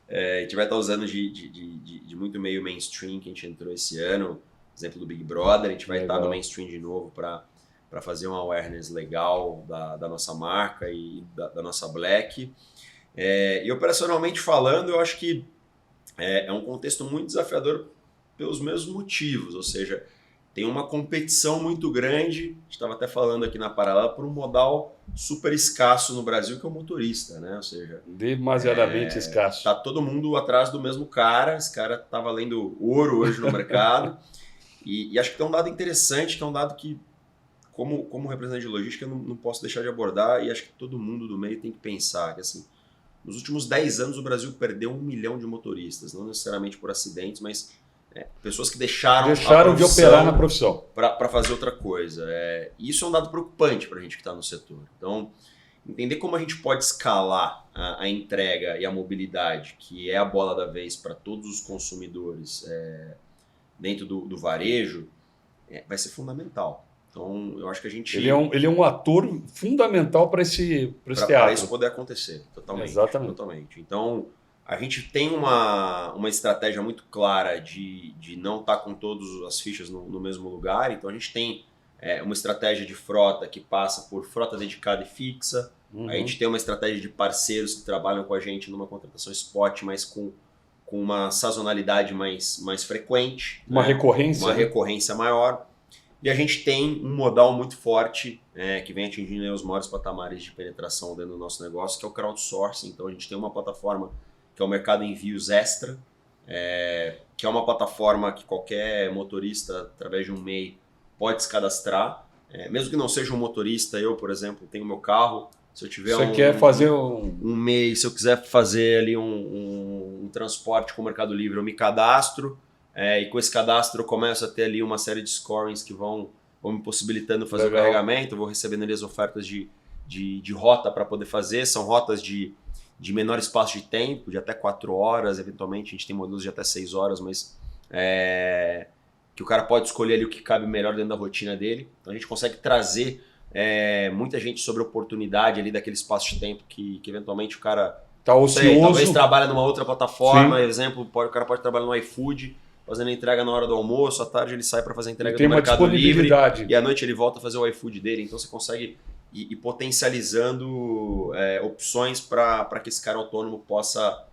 A gente vai estar usando de muito meio mainstream que a gente entrou esse ano, exemplo do Big Brother. A gente vai estar no mainstream de novo para fazer uma awareness legal da nossa marca e da nossa Black. E operacionalmente falando, eu acho que é um contexto muito desafiador pelos mesmos motivos, ou seja, tem uma competição muito grande, a gente estava até falando aqui na paralela, por um modal super escasso no Brasil, que é o motorista, né? Ou seja, demasiadamente escasso. Tá todo mundo atrás do mesmo cara, esse cara tá valendo ouro hoje no mercado. E acho que tem um dado interessante, que é um dado que, como representante de logística, eu não posso deixar de abordar, e acho que todo mundo do meio tem que pensar que, assim, nos últimos 10 anos o Brasil perdeu 1 milhão de motoristas, não necessariamente por acidentes, mas pessoas que deixaram de operar na profissão para fazer outra coisa. Isso é um dado preocupante para a gente que está no setor. Então, entender como a gente pode escalar a entrega e a mobilidade, que é a bola da vez para todos os consumidores dentro do varejo, vai ser fundamental. Então, eu acho que a gente... Ele é um ator fundamental para esse teatro. Para isso poder acontecer, totalmente. Exatamente. Totalmente. Então, a gente tem uma estratégia muito clara de não estar com todas as fichas no mesmo lugar. Então, a gente tem uma estratégia de frota que passa por frota dedicada e fixa. Uhum. A gente tem uma estratégia de parceiros que trabalham com a gente numa contratação spot, mas com uma sazonalidade mais frequente. Uma recorrência. Uma recorrência maior. E a gente tem um modal muito forte que vem atingindo os maiores patamares de penetração dentro do nosso negócio, que é o crowdsourcing. Então, a gente tem uma plataforma que é o Mercado Envios Extra, que é uma plataforma que qualquer motorista, através de um MEI, pode se cadastrar. Mesmo que não seja um motorista, eu, por exemplo, tenho meu carro. Se eu tiver quer fazer um MEI, se eu quiser fazer ali um transporte com o Mercado Livre, eu me cadastro. E com esse cadastro eu começo a ter ali uma série de scorings que vão me possibilitando fazer o carregamento. Eu vou recebendo ali as ofertas de rota para poder fazer. São rotas de menor espaço de tempo, de até 4 horas, eventualmente a gente tem modelos de até 6 horas, mas que o cara pode escolher ali o que cabe melhor dentro da rotina dele. Então a gente consegue trazer muita gente sobre a oportunidade ali daquele espaço de tempo que eventualmente o cara tá ocioso. Talvez trabalha numa outra plataforma. Sim. Exemplo, o cara pode trabalhar no iFood, fazendo a entrega na hora do almoço, à tarde ele sai para fazer a entrega no Mercado Livre e à noite ele volta a fazer o iFood dele. Então você consegue ir potencializando opções para que esse cara autônomo possa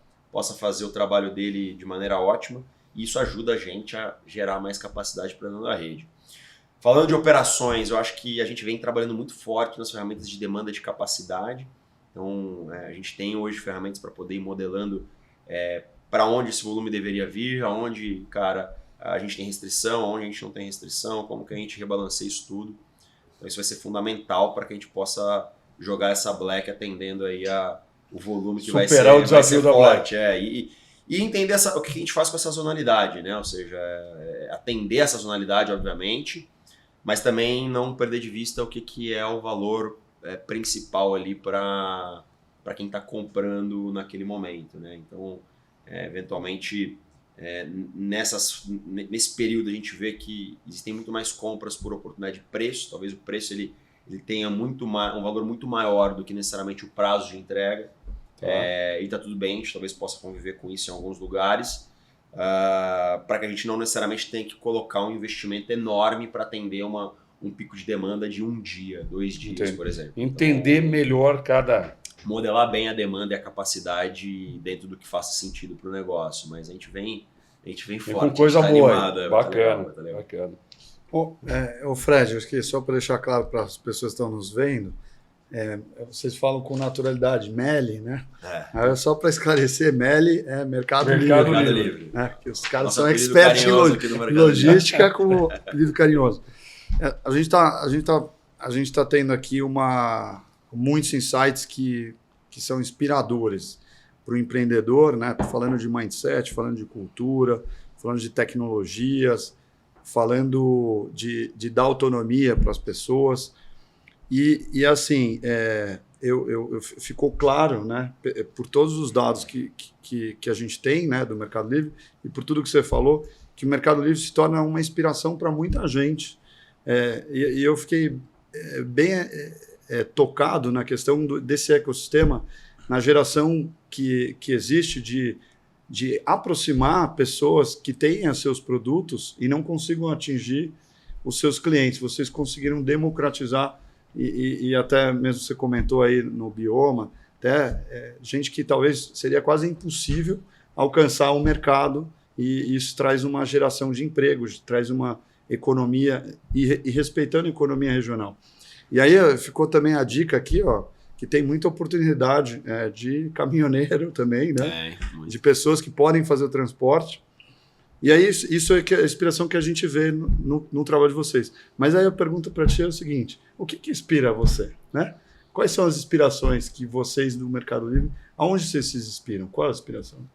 fazer o trabalho dele de maneira ótima, e isso ajuda a gente a gerar mais capacidade para dentro da rede. Falando de operações, eu acho que a gente vem trabalhando muito forte nas ferramentas de demanda de capacidade. Então, a gente tem hoje ferramentas para poder ir modelando para onde esse volume deveria vir, aonde, cara, a gente tem restrição, aonde a gente não tem restrição, como que a gente rebalanceia isso tudo. Então, isso vai ser fundamental para que a gente possa jogar essa Black atendendo aí o volume que vai ser superar o desafio da forte. E entender o que a gente faz com a sazonalidade, né? Ou seja, atender a sazonalidade, obviamente, mas também não perder de vista o que é o valor principal ali para quem está comprando naquele momento, né? Então, eventualmente, nesse período a gente vê que existem muito mais compras por oportunidade de preço. Talvez o preço ele tenha um valor muito maior do que necessariamente o prazo de entrega. E tá tudo bem, a gente talvez possa conviver com isso em alguns lugares, para que a gente não necessariamente tenha que colocar um investimento enorme para atender um pico de demanda de 1 dia, 2 dias, Entendi. Por exemplo. Entender melhor modelar bem a demanda e a capacidade dentro do que faça sentido para o negócio, mas a gente vem forte, com coisa boa, animada, bacana, tá legal. bacana. O Fred, acho que só para deixar claro para as pessoas que estão nos vendo, vocês falam com naturalidade, MELI, né? Só para esclarecer, MELI é Mercado Livre. Que os caras são experts em logística com apelido carinhoso. A gente tá a gente está tendo aqui muitos insights que são inspiradores para o empreendedor, né? Tô falando de mindset, falando de cultura, falando de tecnologias, falando de dar autonomia para as pessoas. E assim, ficou claro, né, por todos os dados que a gente tem, né, do Mercado Livre e por tudo que você falou, que o Mercado Livre se torna uma inspiração para muita gente. E eu fiquei bem tocado na questão desse ecossistema, na geração que existe de aproximar pessoas que tenham seus produtos e não consigam atingir os seus clientes. Vocês conseguiram democratizar, e até mesmo você comentou aí no Bioma, até gente que talvez seria quase impossível alcançar o mercado, e isso traz uma geração de empregos, traz uma economia, e respeitando a economia regional. E aí ficou também a dica aqui, ó, que tem muita oportunidade de caminhoneiro também, né? De pessoas que podem fazer o transporte. E aí isso é a inspiração que a gente vê no trabalho de vocês. Mas aí a pergunta para ti é o seguinte: o que inspira você, né? Quais são as inspirações que vocês do Mercado Livre, aonde vocês se inspiram? Qual é a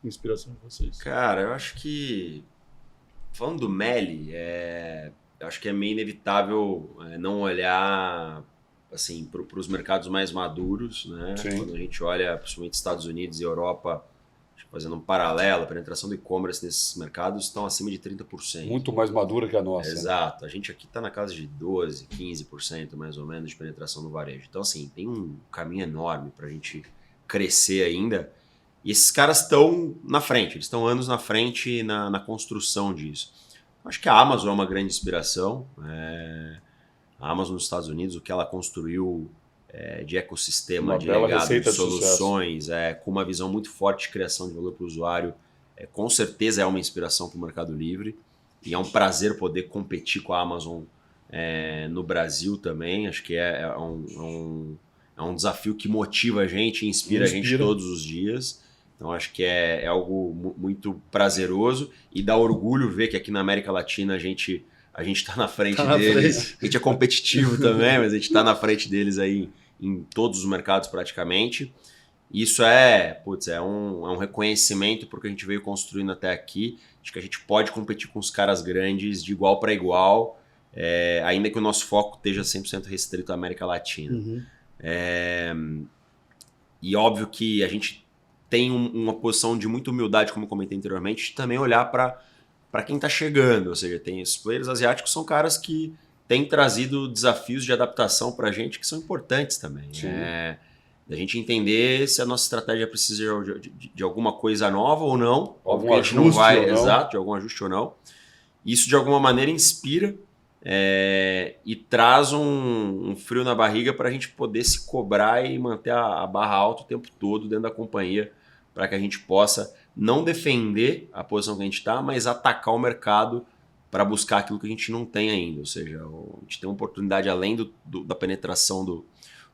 inspiração de vocês? Cara, eu acho que, falando do Meli, eu acho que é meio inevitável não olhar assim, para os mercados mais maduros, né? Quando a gente olha principalmente Estados Unidos e Europa, fazendo um paralelo, a penetração do e-commerce nesses mercados estão acima de 30%. Muito mais madura que a nossa. Exato. A gente aqui está na casa de 12%, 15% mais ou menos de penetração no varejo. Então, assim, tem um caminho enorme para a gente crescer ainda. E esses caras estão na frente, eles estão anos na frente na construção disso. Acho que a Amazon é uma grande inspiração. A Amazon nos Estados Unidos, o que ela construiu de ecossistema, de legado, de soluções, com uma visão muito forte de criação de valor para o usuário, com certeza é uma inspiração para o Mercado Livre. E é um prazer poder competir com a Amazon no Brasil também. Acho que é um desafio que motiva a gente e inspira a gente todos os dias. Então, acho que é algo muito prazeroso e dá orgulho ver que aqui na América Latina a gente está na frente deles. A gente é competitivo também, mas a gente está na frente deles aí em todos os mercados praticamente. Isso é um reconhecimento porque a gente veio construindo até aqui. Acho que a gente pode competir com os caras grandes de igual para igual, ainda que o nosso foco esteja 100% restrito à América Latina. Uhum. E óbvio que a gente tem uma posição de muita humildade, como eu comentei anteriormente, de também olhar para quem está chegando. Ou seja, tem esses players asiáticos, são caras que têm trazido desafios de adaptação para a gente que são importantes também. Da gente entender se a nossa estratégia precisa de alguma coisa nova ou não. Algum ajuste ou não. Exato, de algum ajuste ou não. Isso, de alguma maneira, inspira e traz um frio na barriga para a gente poder se cobrar e manter a barra alta o tempo todo dentro da companhia, para que a gente possa não defender a posição que a gente está, mas atacar o mercado para buscar aquilo que a gente não tem ainda. Ou seja, a gente tem uma oportunidade, além da penetração do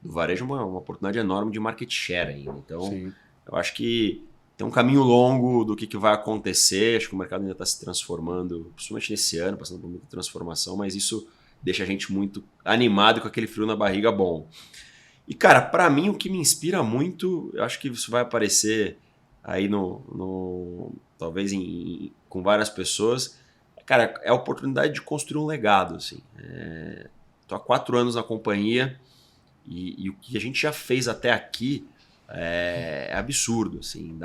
varejo, uma oportunidade enorme de market share ainda. Então, sim, eu acho que tem um caminho longo do que vai acontecer. Acho que o mercado ainda está se transformando, principalmente nesse ano, passando por muita transformação, mas isso deixa a gente muito animado e com aquele frio na barriga bom. E, cara, para mim, o que me inspira muito, eu acho que isso vai aparecer aí talvez com várias pessoas, cara, é a oportunidade de construir um legado. Assim. Tô há 4 anos na companhia e o que a gente já fez até aqui é absurdo. Assim,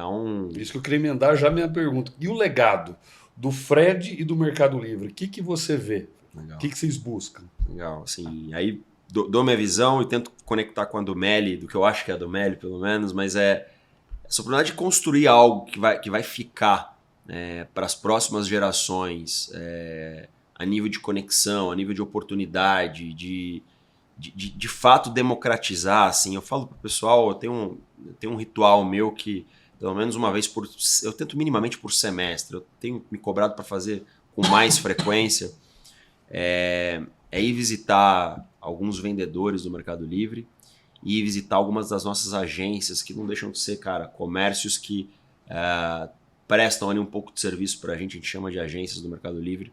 Isso que eu queria emendar já a minha pergunta. E o legado do Fred e do Mercado Livre? O que você vê? Legal. O que vocês buscam? Legal. Assim, aí dou minha visão e tento conectar com a do Meli, do que eu acho que é a do Meli, pelo menos, mas essa oportunidade de construir algo que vai ficar para as próximas gerações, a nível de conexão, a nível de oportunidade, de fato democratizar. Assim, eu falo para o pessoal, eu tenho um ritual meu que, pelo menos uma vez eu tento minimamente por semestre, eu tenho me cobrado para fazer com mais frequência, ir visitar alguns vendedores do Mercado Livre e visitar algumas das nossas agências, que não deixam de ser, cara, comércios que prestam ali um pouco de serviço para a gente chama de agências do Mercado Livre.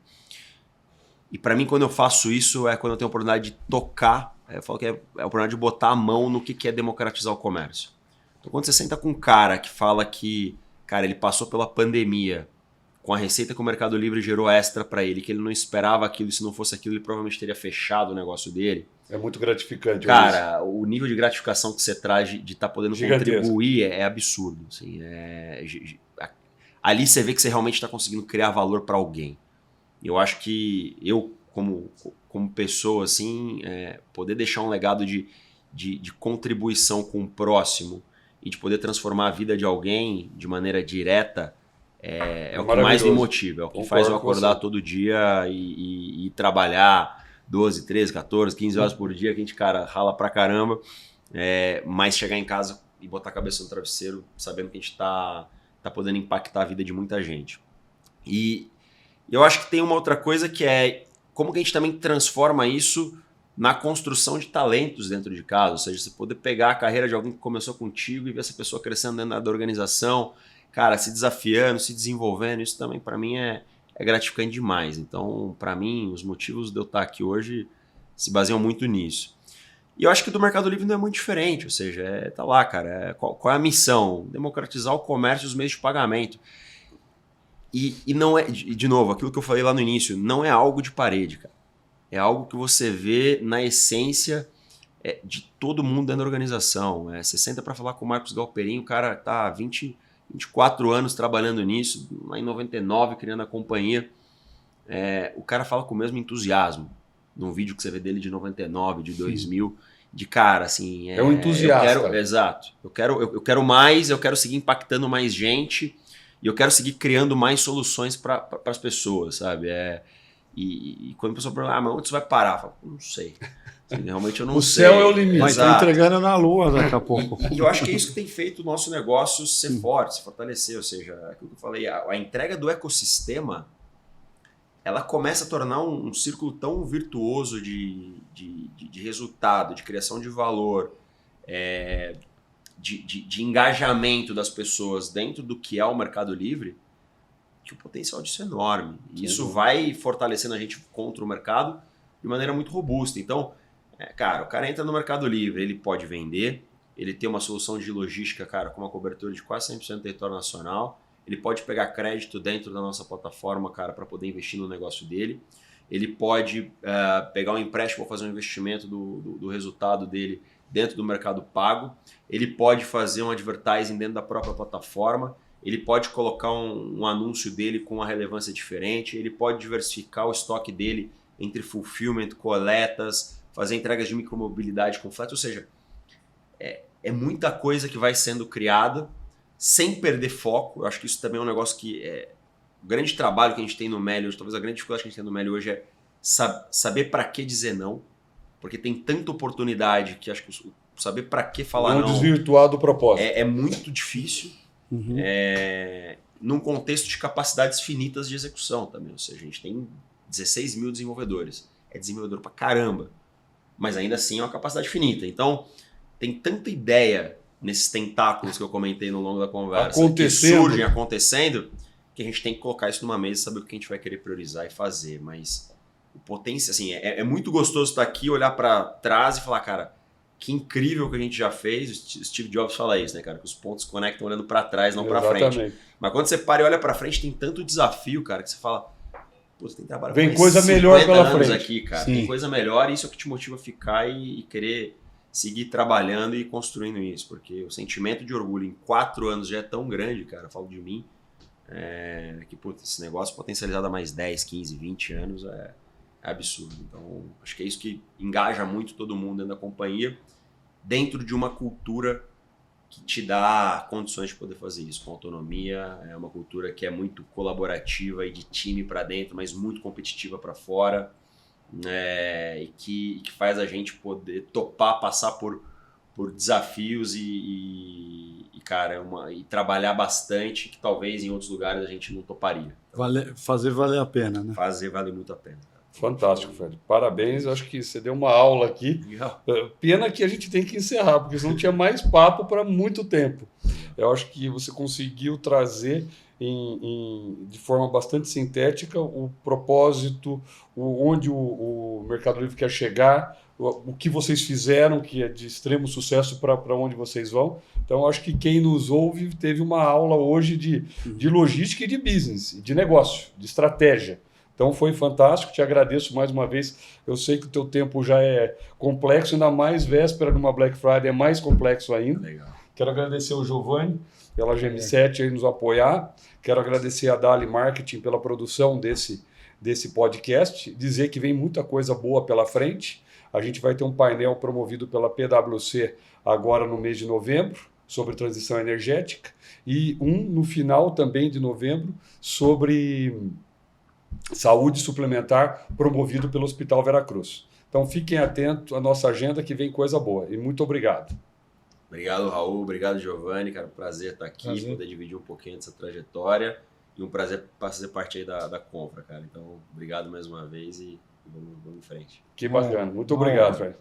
E para mim, quando eu faço isso, é quando eu tenho a oportunidade de tocar Eu falo que é a oportunidade de botar a mão no que é democratizar o comércio. Então, quando você senta com um cara que fala que, cara, ele passou pela pandemia com a receita que o Mercado Livre gerou extra para ele, que ele não esperava aquilo, e se não fosse aquilo, ele provavelmente teria fechado o negócio dele. É muito gratificante. Cara, o nível de gratificação que você traz de estar podendo Gigantesco. contribuir é absurdo. Assim, ali você vê que você realmente está conseguindo criar valor para alguém. Eu acho que eu, como pessoa, assim, poder deixar um legado de contribuição com o próximo e de poder transformar a vida de alguém de maneira direta é o que mais me motiva. É o que faz eu acordar todo dia e trabalhar 12, 13, 14, 15 horas por dia, que a gente, cara, rala pra caramba, mas chegar em casa e botar a cabeça no travesseiro sabendo que a gente tá podendo impactar a vida de muita gente. E eu acho que tem uma outra coisa que é como que a gente também transforma isso na construção de talentos dentro de casa, ou seja, você poder pegar a carreira de alguém que começou contigo e ver essa pessoa crescendo dentro da organização, cara, se desafiando, se desenvolvendo, isso também para mim é gratificante demais. Então, para mim, os motivos de eu estar aqui hoje se baseiam muito nisso. E eu acho que do Mercado Livre não é muito diferente, ou seja, tá lá, cara, qual é a missão? Democratizar o comércio e os meios de pagamento. E não é, de novo, aquilo que eu falei lá no início, não é algo de parede, cara. É algo que você vê na essência de todo mundo dentro da organização. Você senta para falar com o Marcos Galperin, o cara tá há 24 anos trabalhando nisso, lá em 99 criando a companhia. O cara fala com o mesmo entusiasmo. Num vídeo que você vê dele de 99, de 2000, de cara, assim... É um entusiasta. Exato. Eu quero mais, eu quero seguir impactando mais gente e eu quero seguir criando mais soluções para as pessoas, sabe? E quando a pessoa pergunta, mas onde você vai parar? Eu falo, não sei. Assim, realmente eu não sei. O céu é o limite. Mas está entregando na lua daqui a pouco. E eu acho que é isso que tem feito o nosso negócio ser forte, se fortalecer. Ou seja, aquilo que eu falei, a entrega do ecossistema, ela começa a tornar um círculo tão virtuoso de resultado, de criação de valor, de engajamento das pessoas dentro do que é o Mercado Livre, que o potencial disso é enorme. E isso vai fortalecendo a gente contra o mercado de maneira muito robusta. Então, cara, o cara entra no Mercado Livre, ele pode vender, ele tem uma solução de logística, cara, com uma cobertura de quase 100% do território nacional, ele pode pegar crédito dentro da nossa plataforma, cara, para poder investir no negócio dele, ele pode pegar um empréstimo ou fazer um investimento do resultado dele dentro do Mercado Pago, ele pode fazer um advertising dentro da própria plataforma, ele pode colocar um anúncio dele com uma relevância diferente, ele pode diversificar o estoque dele entre fulfillment, coletas, fazer entregas de micromobilidade completa, ou seja, é muita coisa que vai sendo criada sem perder foco. Eu acho que isso também é um negócio que o grande trabalho que a gente tem no Meli hoje, talvez a grande dificuldade que a gente tem no Meli hoje é saber para que dizer não, porque tem tanta oportunidade que acho que saber para que falar não desvirtuar do propósito. É muito difícil. Uhum. Num contexto de capacidades finitas de execução também, ou seja, a gente tem 16 mil desenvolvedores, é desenvolvedor pra caramba, mas ainda assim é uma capacidade finita, então tem tanta ideia nesses tentáculos que eu comentei no longo da conversa, que surgem acontecendo, que a gente tem que colocar isso numa mesa e saber o que a gente vai querer priorizar e fazer, mas o potencial, assim, é muito gostoso estar aqui, olhar para trás e falar, cara, que incrível que a gente já fez. O Steve Jobs fala isso, né, cara? Que os pontos conectam olhando para trás, não para frente. Mas quando você para e olha para frente, tem tanto desafio, cara, que você fala, pô, você tem que trabalhar com coisa melhor pela frente aqui, cara. Sim. Tem coisa melhor e isso é o que te motiva a ficar e querer seguir trabalhando e construindo isso. Porque o sentimento de orgulho em 4 anos já é tão grande, cara, eu falo de mim, que, putz, esse negócio potencializado a mais 10, 15, 20 anos é absurdo. Então, acho que é isso que engaja muito todo mundo dentro da companhia, dentro de uma cultura que te dá condições de poder fazer isso, com autonomia. É uma cultura que é muito colaborativa e de time para dentro, mas muito competitiva para fora, e que faz a gente poder topar, passar por desafios e trabalhar bastante, que talvez em outros lugares a gente não toparia. Fazer valer a pena, né? Fazer vale muito a pena. Fantástico, Fred. Parabéns, acho que você deu uma aula aqui. Pena que a gente tem que encerrar, porque senão tinha mais papo para muito tempo. Eu acho que você conseguiu trazer de forma bastante sintética o propósito, onde o Mercado Livre quer chegar, o que vocês fizeram, que é de extremo sucesso para onde vocês vão. Então, acho que quem nos ouve teve uma aula hoje de logística e de business, de negócio, de estratégia. Então, foi fantástico, te agradeço mais uma vez. Eu sei que o teu tempo já é complexo, ainda mais véspera de uma Black Friday, é mais complexo ainda. Legal. Quero agradecer ao Giovanni, pela GM7 aí nos apoiar. Quero agradecer a Dali Marketing pela produção desse podcast. Dizer que vem muita coisa boa pela frente. A gente vai ter um painel promovido pela PwC agora no mês de novembro, sobre transição energética. E no final também de novembro, sobre saúde suplementar, promovido pelo Hospital Veracruz. Então fiquem atentos à nossa agenda que vem coisa boa. E muito obrigado. Obrigado, Raul. Obrigado, Giovanni. Cara, prazer estar aqui, poder dividir um pouquinho dessa trajetória e um prazer fazer parte aí da Confra, cara. Então, obrigado mais uma vez e vamos em frente. Que bacana. Muito obrigado, velho.